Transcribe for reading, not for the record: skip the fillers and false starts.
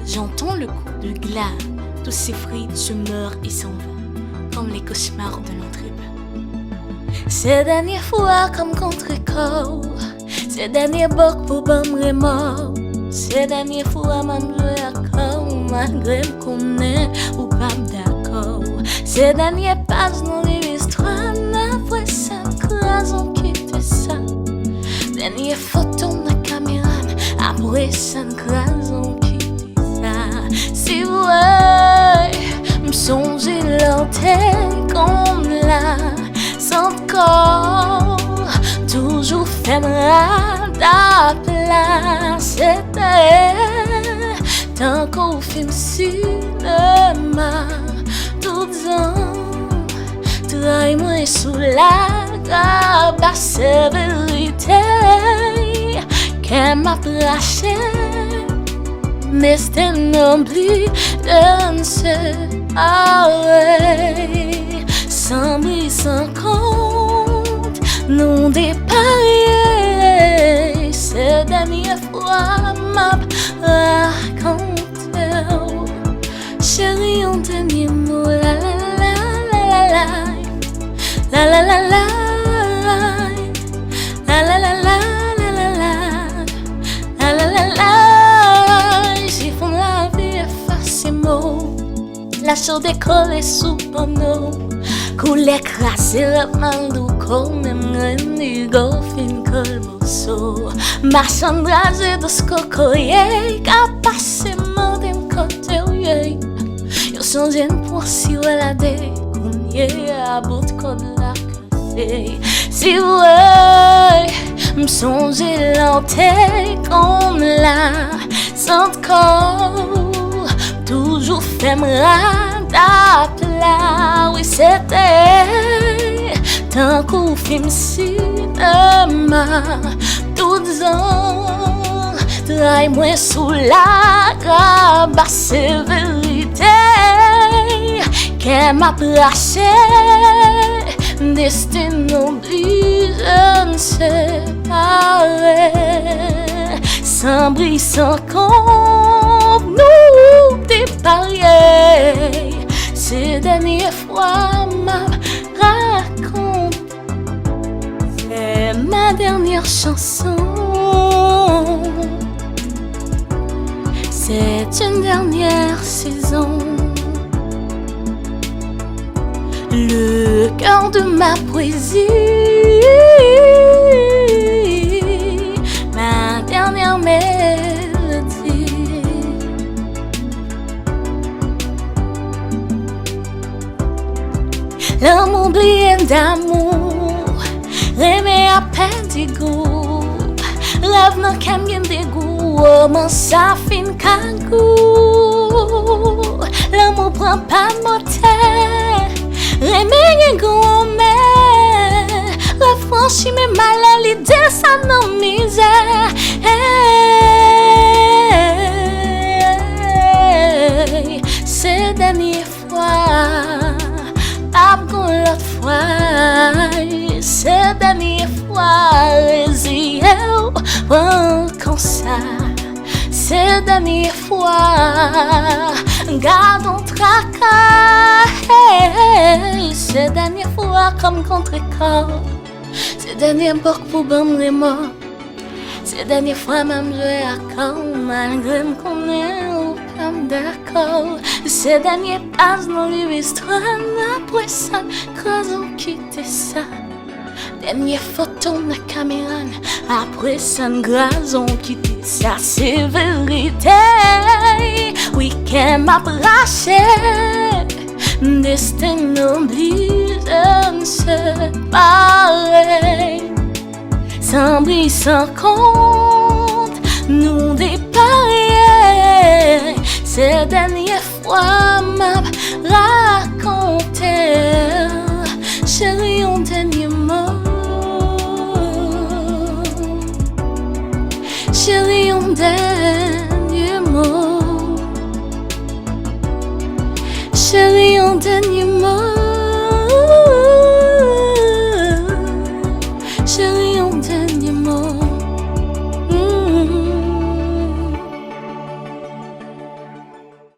J'entends le coup de glas, tous ces fruits se meurent et s'en vont, comme les cauchemars de notre époque. Ces dernières fois comme contre-corps, ces derniers bocs pour banm mort. Ces dernières fois même joué à corps, malgré qu'on est ou pas d'accord. Ces dernières pages dans l'histoire, après ça, crase on quitte ça. Dernière photo de la caméra, après ça, crase on quitte ça. Si vous me songez l'antenne comme là, sans corps, toujours fèmera la place. C'était tant qu'on film cinéma, tout en trahi-moi sous la grappe, c'est vérité qu'elle m'a plaché. Mais c'était n'oublie de ne se arrêter, sans bruit, sans compte, non dépareillé. Ces dernières fois m'a raconté, chérie, un dernier mot, la la la la la la la la la la la la la la la la la. J'ai fond la vie effacer mots, la chaude décollée sous panneau, coule écrasé le mal du corps, même rendu golfin col morceau. Marchand dragé de ce cocoyer, qu'a passé mon dem côté ouye. Yo changé pour si la dé, qu'on y est à bout de code la café. Si vous me songez l'antenne comme là, sans corps, toujours fèmera la plat. Oui, c'était tant qu'on film cinéma, tout en trahi-moi sous la grappe, c'est vérité qu'elle m'a plaché. Destin oblige de ne se séparer, sans bruit, sans compte, nous dépareillés. Ces dernières fois m'a raconté, c'est ma dernière chanson. C'est une dernière saison. Le cœur de ma poésie, ma dernière mélodie. L'amour oublié d'amour, l'aimer à peine des goûts, rêve n'a qu'un bien des goûts, mon ça fin qu'un goût. L'amour prend pas de moteur, l'aimer gourmet, refranchir mes mal à l'idée, ça non misère. Hey, ces dernières fois, pas pour l'autre fois, ces dernières fois, les yeux comme ça. Ces dernières fois, gardons tracas. Ces dernières fois, comme contre-corps, ces dernières porcs pour banm mort. Ces dernières fois, même joué à corps, malgré qu'on est ou pas d'accord. Ces derniers passes dans l'histoire, après ça, crase on quitte ça. Dernière photo de la caméra, après ça, grâce on quitte ça. C'est vérité, oui qu'elle m'a braché. Destin oblige de ne se séparer, sans bruit, sans compte, nous dépareillés. Ces dernières fois m'a raconté, chérie, un dernier mot. Chérie, un dernier mot. Chérie, un dernier mot.